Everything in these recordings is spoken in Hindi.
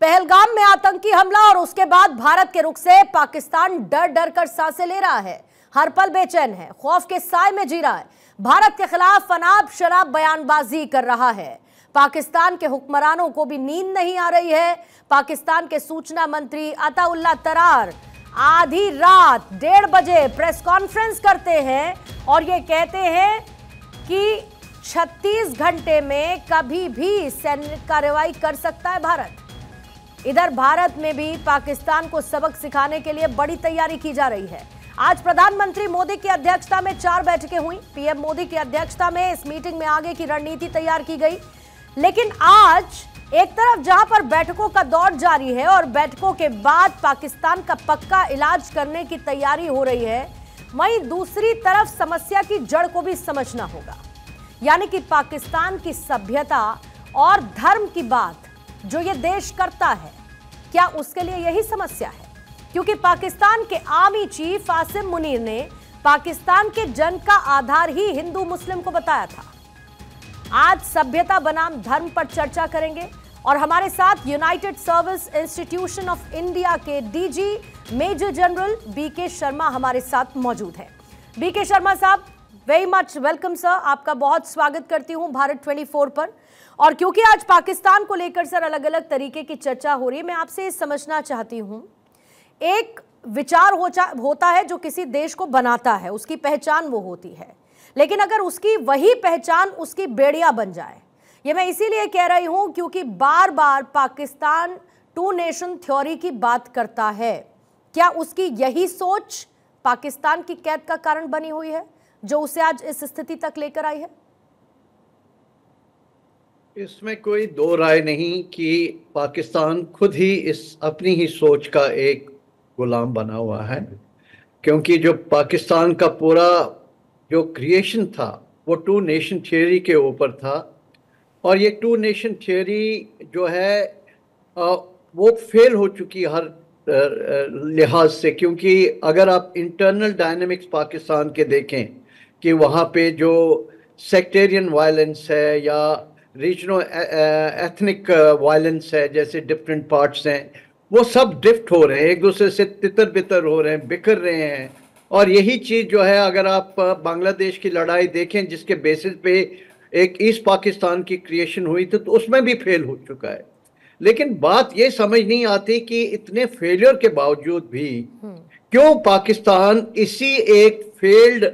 पहलगाम में आतंकी हमला और उसके बाद भारत के रुख से पाकिस्तान डर डर कर सांसें ले रहा है, हर पल बेचैन है, खौफ के साए में जी रहा है, भारत के खिलाफ अनाप शनाप बयानबाजी कर रहा है। पाकिस्तान के हुक्मरानों को भी नींद नहीं आ रही है। पाकिस्तान के सूचना मंत्री अताउल्लाह तरार आधी रात 1:30 बजे प्रेस कॉन्फ्रेंस करते हैं और ये कहते हैं कि 36 घंटे में कभी भी सैन्य कार्रवाई कर सकता है भारत। इधर भारत में भी पाकिस्तान को सबक सिखाने के लिए बड़ी तैयारी की जा रही है। आज प्रधानमंत्री मोदी की अध्यक्षता में 4 बैठकें हुई। पीएम मोदी की अध्यक्षता में इस मीटिंग में आगे की रणनीति तैयार की गई। लेकिन आज एक तरफ जहां पर बैठकों का दौर जारी है और बैठकों के बाद पाकिस्तान का पक्का इलाज करने की तैयारी हो रही है, वहीं दूसरी तरफ समस्या की जड़ को भी समझना होगा, यानी कि पाकिस्तान की सभ्यता और धर्म की बात जो ये देश करता है, क्या उसके लिए यही समस्या है? क्योंकि पाकिस्तान के आर्मी चीफ आसिम मुनीर ने पाकिस्तान के जंग का आधार ही हिंदू मुस्लिम को बताया था। आज सभ्यता बनाम धर्म पर चर्चा करेंगे और हमारे साथ United Service Institution of India के DG major general B K Sharma हमारे साथ मौजूद हैं। बीके शर्मा साहब, वेरी मच वेलकम सर, आपका बहुत स्वागत करती हूं भारत 24 पर। और क्योंकि आज पाकिस्तान को लेकर सर अलग अलग तरीके की चर्चा हो रही है, मैं आपसे समझना चाहती हूं, एक विचार होता है जो किसी देश को बनाता है, उसकी पहचान वो होती है, लेकिन अगर उसकी वही पहचान उसकी बेड़िया बन जाए, ये मैं इसीलिए कह रही हूं क्योंकि बार बार पाकिस्तान 2 नेशन थ्योरी की बात करता है। क्या उसकी यही सोच पाकिस्तान की कैद का कारण बनी हुई है जो उसे आज इस स्थिति तक लेकर आई है? इसमें कोई दो राय नहीं कि पाकिस्तान खुद ही इस अपनी ही सोच का एक गुलाम बना हुआ है, क्योंकि जो पाकिस्तान का पूरा जो क्रिएशन था वो 2 नेशन थियरी के ऊपर था। और ये 2 नेशन थियरी जो है वो फेल हो चुकी हर लिहाज से, क्योंकि अगर आप इंटरनल डायनामिक्स पाकिस्तान के देखें कि वहाँ पे जो सेक्टेरियन वायलेंस है या रीजनल एथनिक वायलेंस है, जैसे डिफरेंट पार्ट्स हैं, वो सब ड्रिफ्ट हो रहे हैं, एक दूसरे से तितर बितर हो रहे हैं, बिखर रहे हैं। और यही चीज़ जो है, अगर आप बांग्लादेश की लड़ाई देखें जिसके बेसिस पे एक ईस्ट पाकिस्तान की क्रिएशन हुई थी, तो उसमें भी फेल हो चुका है। लेकिन बात ये समझ नहीं आती कि इतने फेलियर के बावजूद भी क्यों पाकिस्तान इसी एक फेल्ड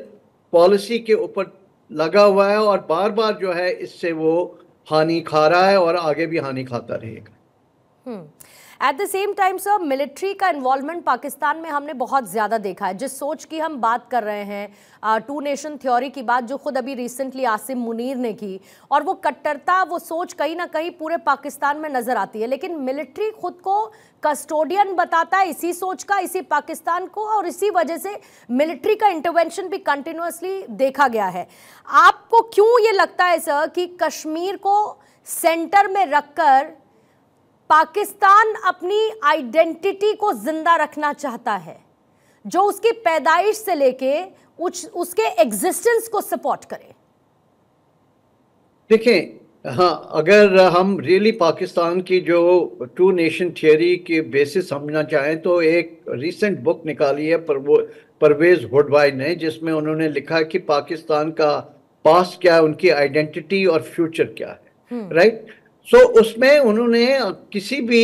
पॉलिसी के ऊपर लगा हुआ है और बार बार जो है इससे वो हानि खा रहा है और आगे भी हानि खाता रहेगा। At the same time sir, military का इन्वॉल्वमेंट पाकिस्तान में हमने बहुत ज़्यादा देखा है। जिस सोच की हम बात कर रहे हैं, 2 नेशन थ्योरी की बात जो खुद अभी रिसेंटली आसिम मुनीर ने की, और वो कट्टरता, वो सोच कहीं ना कहीं पूरे पाकिस्तान में नज़र आती है। लेकिन मिलिट्री खुद को कस्टोडियन बताता है इसी सोच का, इसी पाकिस्तान को, और इसी वजह से मिलिट्री का इंटरवेंशन भी कंटिन्यूसली देखा गया है। आपको क्यों ये लगता है सर कि कश्मीर को सेंटर में रखकर पाकिस्तान अपनी आइडेंटिटी को जिंदा रखना चाहता है, जो उसकी पैदाइश से लेके उसके एग्जिस्टेंस को सपोर्ट करे? देखें, हाँ, अगर हम रियली पाकिस्तान की जो 2 नेशन थियरी के बेसिस समझना चाहें तो एक रिसेंट बुक निकाली है परवेज हुडवाई ने, जिसमें उन्होंने लिखा कि पाकिस्तान का पास्ट क्या है, उनकी आइडेंटिटी और फ्यूचर क्या है, राइट। सो उसमें उन्होंने किसी भी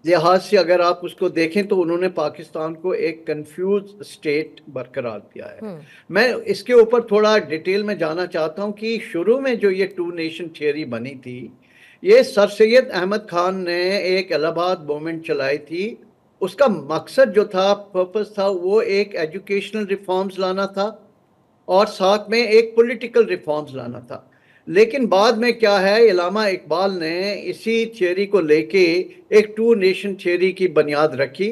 लिहाज से अगर आप उसको देखें तो उन्होंने पाकिस्तान को एक कंफ्यूज स्टेट बरकरार दिया है। मैं इसके ऊपर थोड़ा डिटेल में जाना चाहता हूं कि शुरू में जो ये 2 नेशन थियरी बनी थी, ये सर सैयद अहमद खान ने एक इलाहाबाद मूवमेंट चलाई थी। उसका मकसद जो था, पर्पस था, वो एक एजुकेशनल रिफॉर्म्स लाना था और साथ में एक पॉलिटिकल रिफॉर्म्स लाना था। लेकिन बाद में क्या है, इलामा इकबाल ने इसी थियरी को लेके एक 2 नेशन थियरी की बुनियाद रखी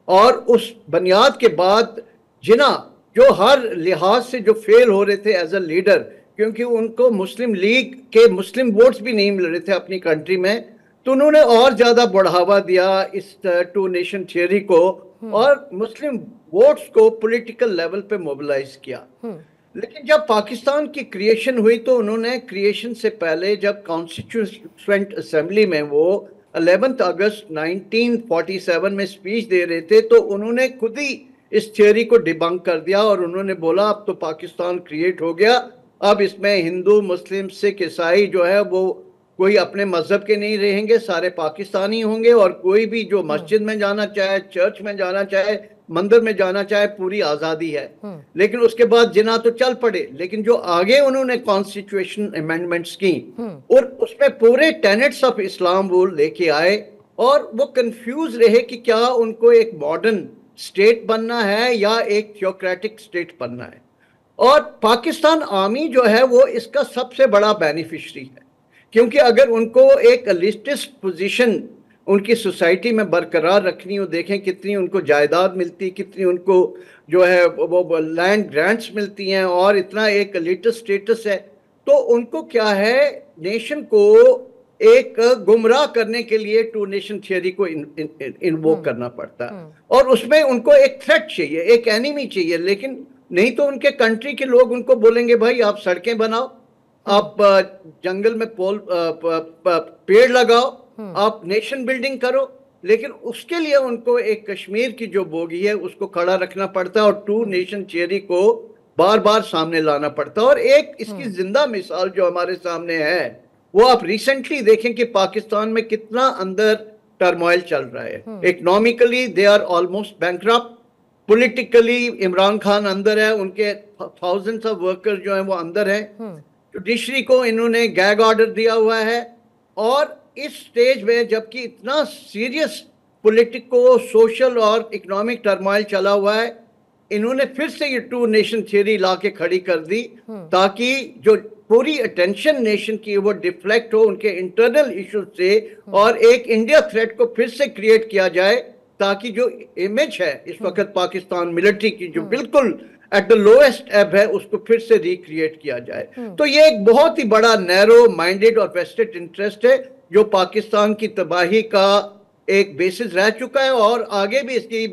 और उस बुनियाद के बाद जिना जो हर लिहाज से जो फेल हो रहे थे एज अ लीडर, क्योंकि उनको मुस्लिम लीग के मुस्लिम वोट्स भी नहीं मिल रहे थे अपनी कंट्री में, तो उन्होंने और ज़्यादा बढ़ावा दिया इस 2 नेशन थियरी को और मुस्लिम वोट्स को पॉलिटिकल लेवल पे मोबिलाइज किया। लेकिन जब पाकिस्तान की क्रिएशन हुई तो उन्होंने क्रिएशन से पहले जब कॉन्स्टिट्यूएंट असेंबली में वो 11 अगस्त 1947 में स्पीच दे रहे थे, तो उन्होंने खुद ही इस थियोरी को डिबंक कर दिया और उन्होंने बोला अब तो पाकिस्तान क्रिएट हो गया, अब इसमें हिंदू, मुस्लिम, सिख, ईसाई जो है वो कोई अपने मजहब के नहीं रहेंगे, सारे पाकिस्तानी होंगे, और कोई भी जो मस्जिद में जाना चाहे, चर्च में जाना चाहे, मंदिर में जाना चाहे, पूरी आजादी है। लेकिन उसके बाद जिना तो चल पड़े, लेकिन जो आगे उन्होंने कॉन्स्टिट्यूशन अमेंडमेंट्स की और उसमें पूरे टेनेट्स ऑफ इस्लाम वो लेके आए, और वो कंफ्यूज रहे कि क्या उनको एक मॉडर्न स्टेट बनना है या एक थियोक्रेटिक स्टेट बनना है। और पाकिस्तान आर्मी जो है वो इसका सबसे बड़ा बेनिफिशियरी है, क्योंकि अगर उनको एक एलिटिस्ट पोजीशन उनकी सोसाइटी में बरकरार रखनी हो, देखें कितनी उनको जायदाद मिलती, कितनी उनको जो है वो लैंड ग्रांट्स मिलती हैं, और इतना एक एलिटिस्ट स्टेटस है, तो उनको क्या है, नेशन को एक गुमराह करने के लिए टू नेशन थियरी को इन्वोक करना पड़ता है, और उसमें उनको एक थ्रेट चाहिए, एक एनिमी चाहिए। लेकिन नहीं तो उनके कंट्री के लोग उनको बोलेंगे भाई आप सड़कें बनाओ, आप जंगल में पेड़ लगाओ, आप नेशन बिल्डिंग करो, लेकिन उसके लिए उनको एक कश्मीर की जो बोगी है उसको खड़ा रखना पड़ता है और टू नेशन थियरी को बार बार सामने लाना पड़ता है। और एक इसकी जिंदा मिसाल जो हमारे सामने है वो आप रिसेंटली देखें कि पाकिस्तान में कितना अंदर टर्मोइल चल रहा है। Economically they are almost bankrupt, politically Imran Khan अंदर है, उनके थाउजेंड्स ऑफ वर्कर्स जो हैं वो अंदर हैं, जुडिशरी को इन्होंने गैग ऑर्डर दिया हुआ है। और इस स्टेज में जबकि इतना सीरियस पॉलिटिको, सोशल और इकोनॉमिक टर्मोइल चला हुआ है, इन्होंने फिर से ये टू नेशन थियरी ला के खड़ी कर दी ताकि जो पूरी अटेंशन नेशन की वो डिफ्लेक्ट हो उनके इंटरनल इश्यूज से, और एक इंडिया थ्रेट को फिर से क्रिएट किया जाए, ताकि जो इमेज है इस वक्त पाकिस्तान मिलिट्री की जो बिल्कुल एट द लोएस्ट एब है उसको फिर से रिक्रिएट किया जाए। तो ये एक बहुत ही बड़ा नैरो माइंडेड और वेस्टेड इंटरेस्ट है जो पाकिस्तान की तबाही का एक बेसिस रह चुका है और आगे भी इसकी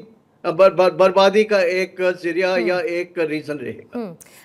बर्बादी का एक जरिया या एक रीजन रहेगा।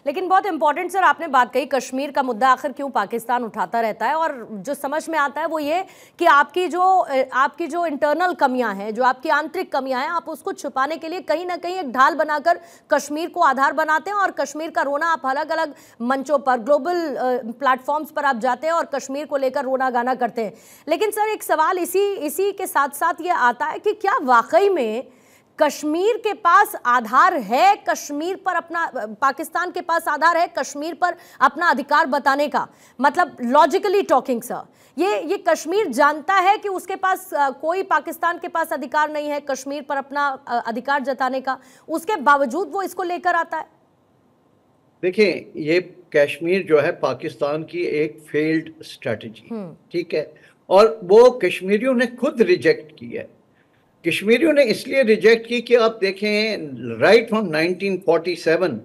लेकिन बहुत इंपॉर्टेंट सर आपने बात कही, कश्मीर का मुद्दा आखिर क्यों पाकिस्तान उठाता रहता है, और जो समझ में आता है वो ये कि आपकी जो इंटरनल कमियां हैं, जो आपकी आंतरिक कमियां हैं, आप उसको छुपाने के लिए कहीं ना कहीं एक ढाल बनाकर कश्मीर को आधार बनाते हैं, और कश्मीर का रोना आप अलग अलग मंचों पर, ग्लोबल प्लेटफॉर्म्स पर आप जाते हैं और कश्मीर को लेकर रोना गाना करते हैं। लेकिन सर एक सवाल इसी के साथ साथ ये आता है कि क्या वाकई में कश्मीर के पास आधार है, कश्मीर पर अपना, पाकिस्तान के पास आधार है कश्मीर पर अपना अधिकार बताने का? मतलब लॉजिकली टॉकिंग सर, ये कश्मीर जानता है कि उसके पास कोई पाकिस्तान के पास अधिकार नहीं है कश्मीर पर अपना अधिकार जताने का, उसके बावजूद वो इसको लेकर आता है? देखिए, ये कश्मीर जो है पाकिस्तान की एक फेल्ड स्ट्रेटजी, ठीक है, और वो कश्मीरियों ने खुद रिजेक्ट की है। कश्मीरियों ने इसलिए रिजेक्ट की कि आप देखें राइट फ्रॉम 1947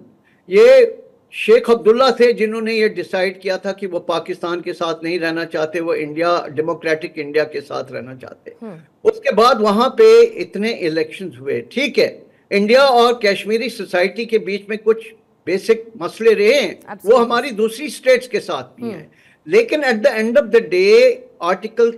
ये शेख अब्दुल्ला थे जिन्होंने ये डिसाइड किया था कि वो पाकिस्तान के साथ नहीं रहना चाहते, वो इंडिया, डेमोक्रेटिक इंडिया के साथ रहना चाहते। उसके बाद वहां पे इतने इलेक्शंस हुए, ठीक है, इंडिया और कश्मीरी सोसाइटी के बीच में कुछ बेसिक मसले रहे हैं, वो हमारी दूसरी स्टेट्स के साथ भी हैं, लेकिन at the end of the day article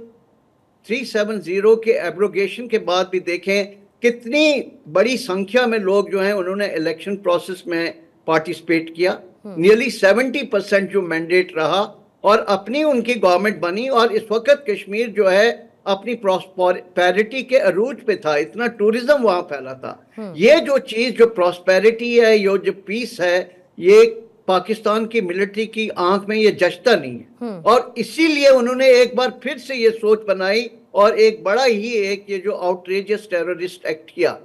370 के एब्रोगेशन के बाद भी देखें कितनी बड़ी संख्या में लोग जो हैं उन्होंने इलेक्शन प्रोसेस में पार्टिसिपेट किया, नियरली 70% जो मैंडेट रहा, और अपनी उनकी गवर्नमेंट बनी। और इस वक्त कश्मीर जो है अपनी प्रॉस्पेरिटी के अरूज पे था, इतना टूरिज्म वहां फैला था। ये जो चीज, जो प्रॉस्पेरिटी है, ये जो पीस है, ये पाकिस्तान की मिलिट्री की आंख में ये जचता नहीं है, और इसीलिए उन्होंने एक बार फिर से ये सोच बनाई और एक बड़ा ही एक ये जो आउटरेजियस टेररिस्ट एक्ट किया,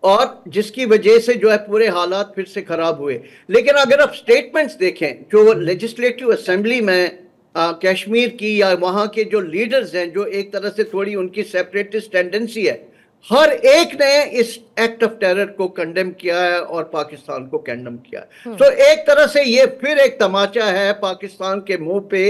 और जिसकी वजह से जो है पूरे हालात फिर से खराब हुए। लेकिन अगर आप स्टेटमेंट्स देखें जो लेजिस्लेटिव असेंबली में कश्मीर की या वहां के जो लीडर्स हैं, जो एक तरह से थोड़ी उनकी सेपरेटिस्ट टेंडेंसी है, हर एक ने इस एक्ट ऑफ टेरर को कंडेम किया है और पाकिस्तान को कंडेम किया है। तो एक तरह से ये फिर एक तमाचा है पाकिस्तान के मुंह पे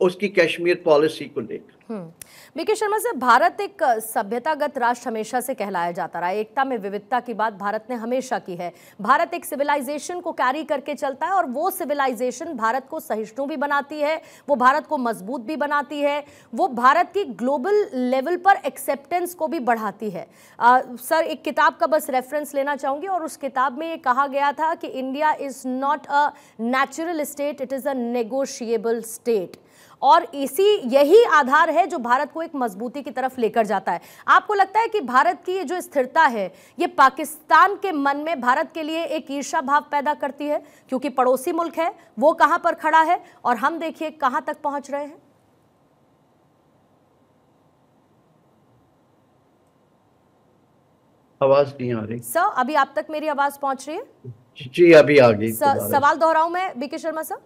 उसकी कश्मीर पॉलिसी को लेकर। बीके शर्मा से, भारत एक सभ्यतागत राष्ट्र हमेशा से कहलाया जाता रहा है। एकता में विविधता की बात भारत ने हमेशा की है। भारत एक सिविलाइजेशन को कैरी करके चलता है और वो सिविलाइजेशन भारत को सहिष्णु भी बनाती है, वो भारत को मजबूत भी बनाती है, वो भारत की ग्लोबल लेवल पर एक्सेप्टेंस को भी बढ़ाती है। सर, एक किताब का बस रेफरेंस लेना चाहूंगी और उस किताब में ये कहा गया था कि India is not a natural state, it is a negotiable state. और यही आधार है जो भारत को एक मजबूती की तरफ लेकर जाता है। आपको लगता है कि भारत की ये जो स्थिरता है ये पाकिस्तान के मन में भारत के लिए एक ईर्ष्या भाव पैदा करती है, क्योंकि पड़ोसी मुल्क है, वो कहां पर खड़ा है और हम देखिए कहां तक पहुंच रहे हैं। आवाज नहीं आ रही सर, अभी आप तक मेरी आवाज पहुंच रही है? जी, अभी आ गई। सवाल दोहराऊं मैं बीके शर्मा सर?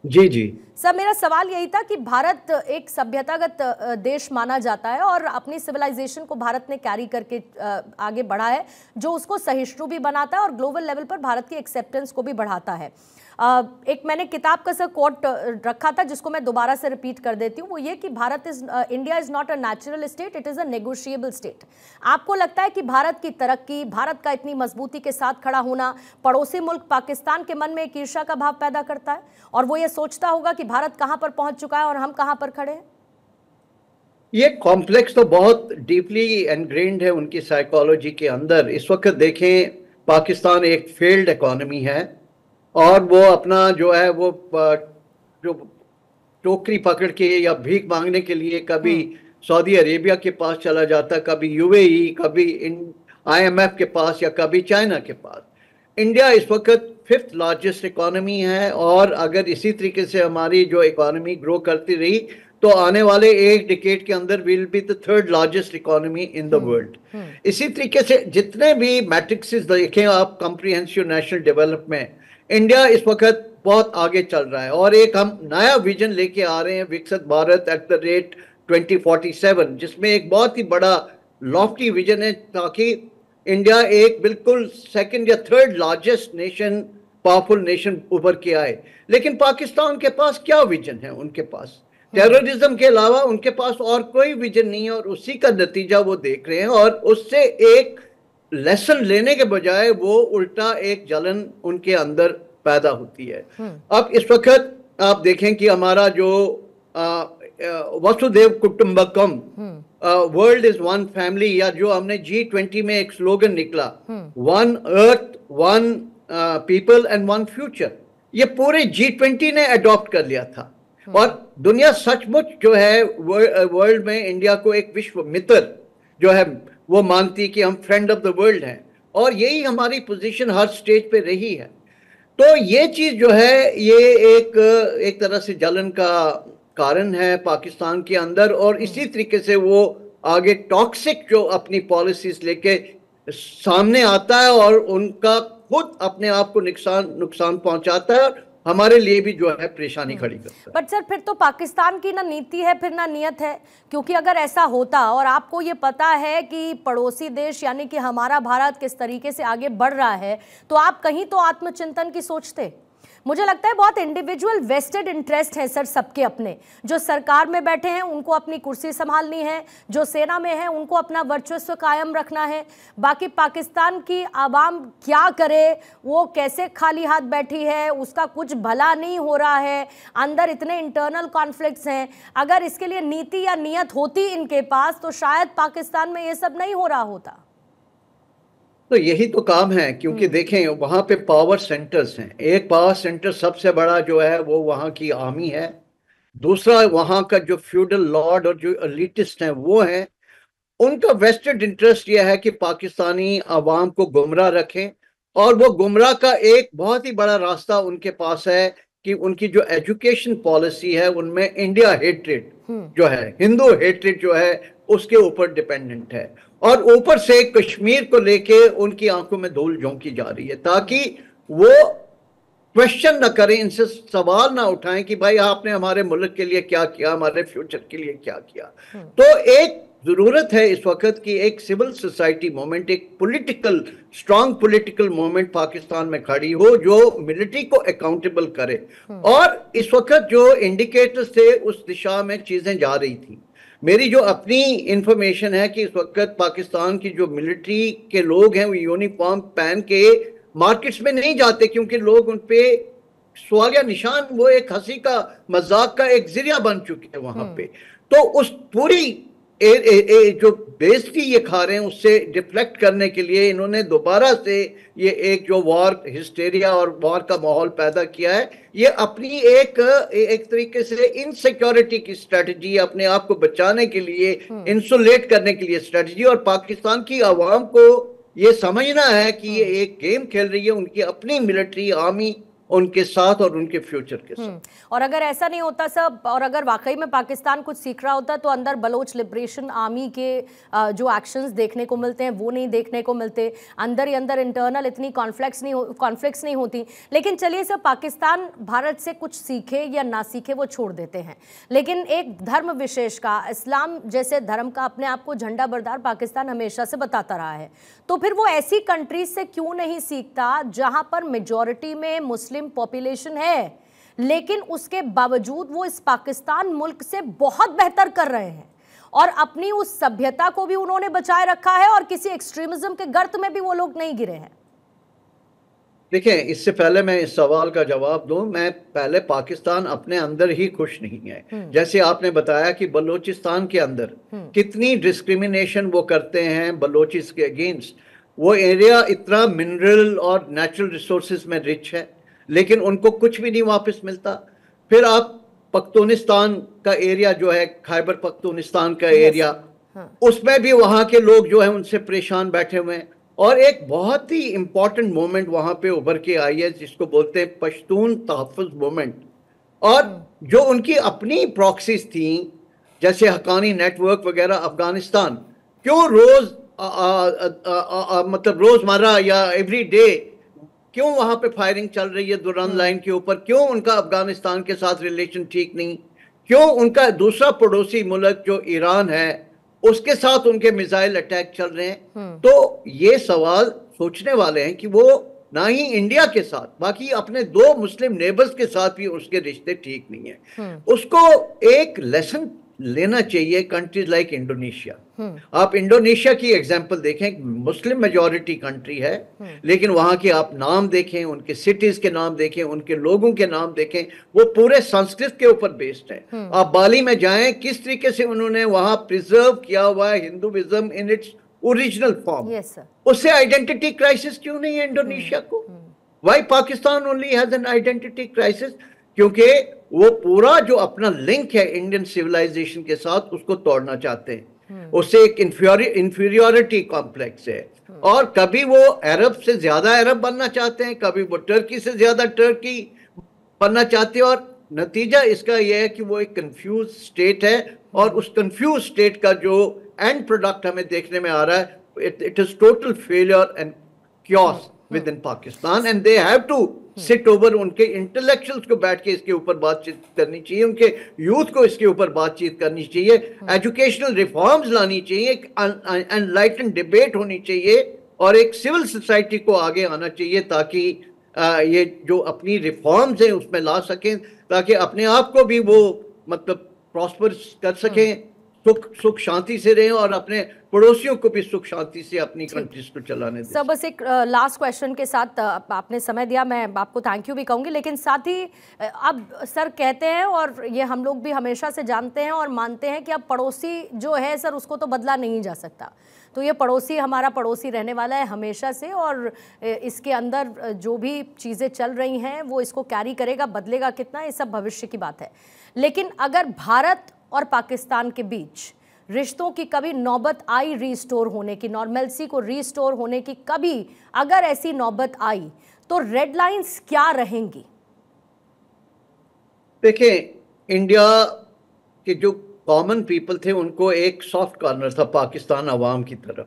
जी जी सर, मेरा सवाल यही था कि भारत एक सभ्यतागत देश माना जाता है और अपनी सिविलाइजेशन को भारत ने कैरी करके आगे बढ़ा है, जो उसको सहिष्णु भी बनाता है और ग्लोबल लेवल पर भारत की एक्सेप्टेंस को भी बढ़ाता है। एक मैंने किताब का सर कोट रखा था जिसको मैं दोबारा से रिपीट कर देती हूँ, वो ये कि India is not a natural state, it is a negotiable state. आपको लगता है कि भारत की तरक्की, भारत का इतनी मजबूती के साथ खड़ा होना पड़ोसी मुल्क पाकिस्तान के मन में एक ईर्ष्या का भाव पैदा करता है और वो ये सोचता होगा कि भारत कहां पर पहुंच चुका है और हम कहां पर खड़े हैं? ये कॉम्प्लेक्स तो बहुत डीपली एनग्रेन्ड है उनकी साइकोलॉजी के अंदर। इस वक्त देखें, पाकिस्तान एक फेल्ड इकोनॉमी है और वो अपना जो है वो जो टोकरी पकड़ के या भीख मांगने के लिए कभी सऊदी अरेबिया के पास चला जाता, कभी यूएई, कभी IMF के पास या कभी चाइना के पास। इंडिया इस वक्त 5th लार्जेस्ट इकोनॉमी है और अगर इसी तरीके से हमारी जो इकोनॉमी ग्रो करती रही तो आने वाले एक डिकेड के अंदर will be the 3rd largest economy in the world. इसी तरीके से जितने भी मैट्रिक्स देखें आप, कॉम्प्रिहेंसिव नेशनल डेवलपमेंट, इंडिया इस वक्त बहुत आगे चल रहा है और एक हम नया विजन लेके आ रहे हैं, विकसित भारत @ 2047, जिसमें एक बहुत ही बड़ा लॉफ्टी विजन है ताकि इंडिया एक बिल्कुल 2nd या 3rd largest nation, powerful nation उभर के आए। लेकिन पाकिस्तान के पास क्या विजन है? उनके पास टेररिज्म के अलावा उनके पास और कोई विजन नहीं है और उसी का नतीजा वो देख रहे हैं और उससे एक लेसन लेने के बजाय वो उल्टा एक जलन उनके अंदर पैदा होती है। अब इस वक्त आप देखें कि हमारा जो वसुदेव कुटुंबकम, वर्ल्ड इज वन फैमिली, या जो हमने G20 में एक स्लोगन निकला, 1 अर्थ 1 पीपल एंड 1 फ्यूचर, ये पूरे G20 ने अडॉप्ट कर लिया था और दुनिया सचमुच जो है वर्ल्ड में इंडिया को एक विश्व मित्र जो है वो मानती कि हम फ्रेंड ऑफ द वर्ल्ड हैं और यही हमारी पोजीशन हर स्टेज पे रही है। तो ये चीज जो है ये एक तरह से जलन का कारण है पाकिस्तान के अंदर और इसी तरीके से वो आगे टॉक्सिक जो अपनी पॉलिसीज लेके सामने आता है और उनका खुद अपने आप को नुकसान पहुंचाता है, हमारे लिए भी जो है परेशानी खड़ी करता है। बट सर, फिर तो पाकिस्तान की ना नीति है फिर ना नियत है, क्योंकि अगर ऐसा होता और आपको ये पता है कि पड़ोसी देश यानी कि हमारा भारत किस तरीके से आगे बढ़ रहा है, तो आप कहीं तो आत्मचिंतन की सोचते। मुझे लगता है बहुत इंडिविजुअल वेस्टेड इंटरेस्ट है सर सबके अपने। जो सरकार में बैठे हैं उनको अपनी कुर्सी संभालनी है, जो सेना में है उनको अपना वर्चस्व कायम रखना है, बाकी पाकिस्तान की आवाम क्या करे, वो कैसे खाली हाथ बैठी है, उसका कुछ भला नहीं हो रहा है, अंदर इतने इंटरनल कॉन्फ्लिक्ट्स हैं। अगर इसके लिए नीति या नियत होती इनके पास तो शायद पाकिस्तान में ये सब नहीं हो रहा होता। तो यही तो काम है, क्योंकि देखें वहां पे पावर सेंटर्स हैं। एक पावर सेंटर सबसे बड़ा जो है वो वहां की आर्मी है, दूसरा वहां का जो फ्यूडल लॉर्ड और जो एलिटिस्ट हैं वो हैं। उनका वेस्टेड इंटरेस्ट यह है कि पाकिस्तानी आवाम को गुमराह रखें और वो गुमराह का एक बहुत ही बड़ा रास्ता उनके पास है कि उनकी जो एजुकेशन पॉलिसी है उनमें इंडिया हेट्रेड जो है, हिंदू हेट्रेड जो है उसके ऊपर डिपेंडेंट है और ऊपर से कश्मीर को लेके उनकी आंखों में धूल झोंकी जा रही है ताकि वो क्वेश्चन ना करें, इनसे सवाल ना उठाएं कि भाई आपने हमारे मुल्क के लिए क्या किया, हमारे फ्यूचर के लिए क्या किया। तो एक जरूरत है इस वक्त की एक सिविल सोसाइटी मूवमेंट, एक political strong political movement Pakistan में खड़ी हो जो मिलिट्री को अकाउंटेबल करे। और इस वक्त जो इंडिकेटर्स थे उस दिशा में चीजें जा रही थी। मेरी जो अपनी इंफॉर्मेशन है कि इस वक्त पाकिस्तान की जो मिलिट्री के लोग हैं वो यूनिफॉर्म पहन के मार्केट्स में नहीं जाते, क्योंकि लोग उन पे सवालिया निशान, वो एक हंसी का मजाक का एक जरिया बन चुके हैं वहां पे। तो उस पूरी जो बेइज्जती ये खा रहे हैं उससे डिफ्लेक्ट करने के लिए इन्होंने दोबारा से ये एक जो वॉर हिस्टेरिया और वॉर का माहौल पैदा किया है। ये अपनी एक तरीके से इनसिक्योरिटी की स्ट्रेटजी, अपने आप को बचाने के लिए, इंसुलेट करने के लिए स्ट्रेटजी, और पाकिस्तान की आवाम को ये समझना है कि ये एक गेम खेल रही है उनकी अपनी मिलिट्री आर्मी उनके साथ और उनके फ्यूचर के साथ। और अगर ऐसा नहीं होता सब, और अगर वाकई में पाकिस्तान कुछ सीख रहा होता तो अंदर बलोच लिबरेशन आर्मी के जो एक्शंस देखने को मिलते हैं वो नहीं देखने को मिलते, अंदर ही अंदर इंटरनल इतनी कॉन्फ्लिक्ट्स नहीं होती। लेकिन चलिए सब, पाकिस्तान भारत से कुछ सीखे या ना सीखे वो छोड़ देते हैं, लेकिन एक धर्म विशेष का, इस्लाम जैसे धर्म का अपने आप को झंडा बरदार पाकिस्तान हमेशा से बताता रहा है, तो फिर वो ऐसी कंट्रीज से क्यों नहीं सीखता जहां पर मेजॉरिटी में मुस्लिम पॉपुलेशन है, लेकिन उसके बावजूद वो इस पाकिस्तान मुल्क से बहुत बेहतर कर रहे हैं और अपनी उस सभ्यता को भी उन्होंने बचाए रखा है और किसी एक्सट्रीमिज्म के गर्त में भी वो लोग नहीं गिरे हैं। देखिए, इससे पहले मैं इस सवाल का जवाब दूं, मैं पहले पाकिस्तान अपने अंदर ही खुश नहीं है। जैसे आपने बताया कि बलोचिस्तान के अंदर कितनी डिस्क्रिमिनेशन वो करते हैं बलोचिस के अगेंस्ट। वो एरिया इतना मिनरल और नेचुरल रिसोर्सेज में रिच है, लेकिन उनको कुछ भी नहीं वापस मिलता। फिर आप पख्तूनिस्तान का एरिया जो है, खैबर पख्तूनिस्तान का एरिया, उसमें भी वहां के लोग जो है उनसे परेशान बैठे हुए हैं। और एक बहुत ही इंपॉर्टेंट मोमेंट वहां पे उभर के आई है जिसको बोलते हैं पश्तून तहफ़्फ़ुज़ मूवमेंट। और जो उनकी अपनी प्रॉक्सीज थी जैसे हक्कानी नेटवर्क वगैरह, अफगानिस्तान क्यों रोज मतलब रोजमर्रा या एवरी डे क्यों वहां पे फायरिंग चल रही है दुरान लाइन के ऊपर? क्यों उनका अफगानिस्तान के साथ रिलेशन ठीक नहीं? क्यों उनका दूसरा पड़ोसी मुल्क जो ईरान है उसके साथ उनके मिसाइल अटैक चल रहे हैं? तो ये सवाल सोचने वाले हैं कि वो ना ही इंडिया के साथ, बाकी अपने दो मुस्लिम नेबर्स के साथ भी उसके रिश्ते ठीक नहीं है। उसको एक लेसन लेना चाहिए कंट्रीज लाइक इंडोनेशिया। आप इंडोनेशिया की एग्जांपल देखें, मुस्लिम मेजॉरिटी कंट्री है, लेकिन वहां के आप नाम देखें, उनके सिटीज के नाम देखें, उनके लोगों के नाम देखें, वो पूरे संस्कृत के ऊपर बेस्ड है। आप बाली में जाएं, किस तरीके से उन्होंने वहां प्रिजर्व किया हुआ है Hinduism in its original form. उससे आइडेंटिटी क्राइसिस क्यों नहीं है इंडोनेशिया को? Why Pakistan only has an identity crisis? क्योंकि वो पूरा जो अपना लिंक है इंडियन सिविलाइजेशन के साथ उसको तोड़ना चाहते हैं। उससे एक इंफीरियोरिटी कॉम्प्लेक्स है, और कभी वो अरब से ज्यादा अरब बनना चाहते हैं, कभी वो टर्की से ज्यादा टर्की बनना चाहते हैं। और नतीजा इसका यह है कि वो एक कंफ्यूज स्टेट है, और उस कंफ्यूज स्टेट का जो एंड प्रोडक्ट हमें देखने में आ रहा है, it is total failure and chaos within Pakistan. And they have to sit over, उनके इंटेलेक्चुअल्स को बैठ के इसके ऊपर बातचीत करनी चाहिए, उनके यूथ को इसके ऊपर बातचीत करनी चाहिए, एजुकेशनल रिफॉर्म्स लानी चाहिए, एक एनलाइटन डिबेट होनी चाहिए, और एक सिविल सोसाइटी को आगे आना चाहिए ताकि ये जो अपनी रिफॉर्म्स हैं उसमें ला सकें, ताकि अपने आप को भी वो मतलब प्रॉस्पर कर सकें, सुख शांति से रहें, और अपने पड़ोसियों को भी सुख शांति से अपनी कंट्रीज को चलाने दें। सर, बस एक लास्ट क्वेश्चन के साथ आपने समय दिया, मैं आपको थैंक यू भी कहूँगी, लेकिन साथ ही अब सर कहते हैं, और ये हम लोग भी हमेशा से जानते हैं और मानते हैं कि अब पड़ोसी जो है सर उसको तो बदला नहीं जा सकता। तो ये पड़ोसी हमारा पड़ोसी रहने वाला है हमेशा से, और इसके अंदर जो भी चीज़ें चल रही हैं वो इसको कैरी करेगा, बदलेगा कितना ये सब भविष्य की बात है। लेकिन अगर भारत और पाकिस्तान के बीच रिश्तों की कभी नौबत आई रीस्टोर होने की, नॉर्मलसी को रीस्टोर होने की, कभी अगर ऐसी नौबत आई तो रेड लाइंस क्या रहेंगी? देखिए, इंडिया के जो कॉमन पीपल थे उनको एक सॉफ्ट कॉर्नर था पाकिस्तान अवाम की तरफ,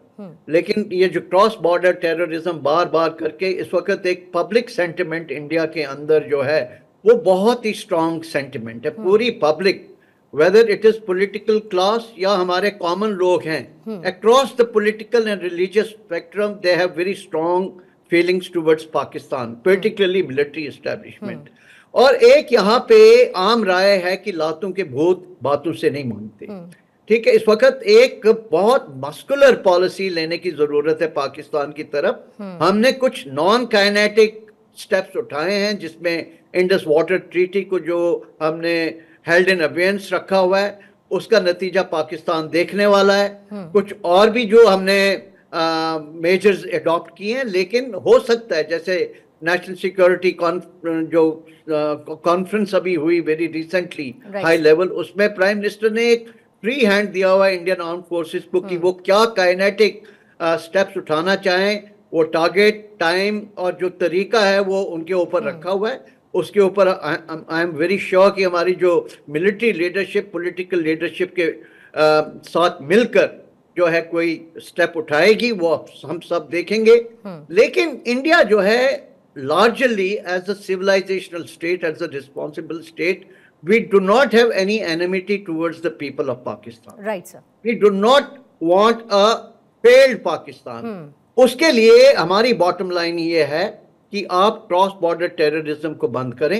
लेकिन ये जो क्रॉस बॉर्डर टेररिज्म बार बार करके इस वक्त एक पब्लिक सेंटिमेंट इंडिया के अंदर जो है वो बहुत ही स्ट्रॉन्ग सेंटिमेंट है। पूरी public, whether it is political class या हमारे कॉमन लोग हैं, across the political and religious spectrum, they have very strong feelings towards Pakistan, particularly military establishment. और एक यहाँ पे आम राय है कि लातों के भूत बातों से नहीं मानते। ठीक है, इस वक्त एक बहुत मस्कुलर पॉलिसी लेने की जरूरत है पाकिस्तान की तरफ। हमने कुछ नॉन काइनेटिक स्टेप्स उठाए हैं, जिसमें इंडस वाटर ट्रीटी को जो हमने हेल्ड इन अबेयंस रखा हुआ है, उसका नतीजा पाकिस्तान देखने वाला है। कुछ और भी जो हमने मेजर्स अडॉप्ट किए हैं, लेकिन हो सकता है जैसे नेशनल सिक्योरिटी जो कॉन्फ्रेंस अभी हुई वेरी रिसेंटली हाई लेवल, उसमें प्राइम मिनिस्टर ने एक फ्री हैंड दिया हुआ है इंडियन आर्म फोर्सेस को कि वो क्या काइनेटिक स्टेप्स उठाना चाहें, वो टारगेट, टाइम और जो तरीका है वो उनके ऊपर रखा हुआ है। उसके ऊपर आई एम वेरी श्योर कि हमारी जो मिलिट्री लीडरशिप, पॉलिटिकल लीडरशिप के साथ मिलकर जो है कोई स्टेप उठाएगी, वो हम सब देखेंगे। लेकिन इंडिया जो है largely as a civilizational state, as a responsible state, we do not have any enmity towards the people of Pakistan. Right, sir. We do not want a failed Pakistan. उसके लिए हमारी बॉटम लाइन ये है कि आप क्रॉस बॉर्डर टेररिज्म को बंद करें,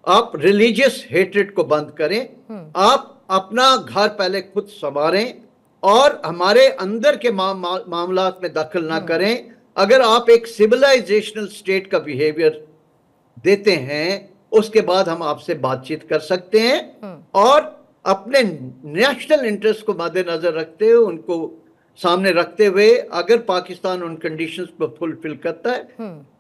आप रिलीजियस हेट्रेड को बंद करें, आप अपना घर पहले खुद संवारें और हमारे अंदर के मामलात में दखल ना करें। अगर आप एक सिविलाइजेशनल स्टेट का बिहेवियर देते हैं, उसके बाद हम आपसे बातचीत कर सकते हैं और अपने नेशनल इंटरेस्ट को मद्देनजर रखते हुए, उनको सामने रखते हुए, अगर पाकिस्तान उन कंडीशंस को फुलफिल करता है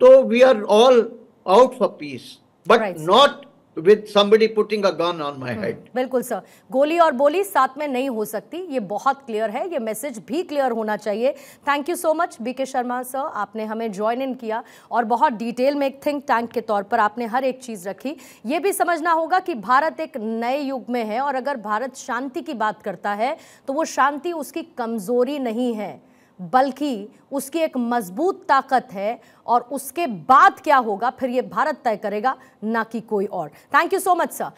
तो we are all out for peace, but not with somebody putting a gun on my head. बिल्कुल सर, गोली और बोली साथ में नहीं हो सकती, ये बहुत क्लियर है, ये मैसेज भी क्लियर होना चाहिए। Thank you so much B K Sharma sir, आपने हमें ज्वाइन इन किया और बहुत डिटेल में एक थिंक टैंक के तौर पर आपने हर एक चीज़ रखी। ये भी समझना होगा कि भारत एक नए युग में है और अगर भारत शांति की बात करता है तो वो शांति उसकी कमज़ोरी नहीं है, बल्कि उसकी एक मजबूत ताकत है और उसके बाद क्या होगा फिर ये भारत तय करेगा, ना कि कोई और। Thank you so much sir.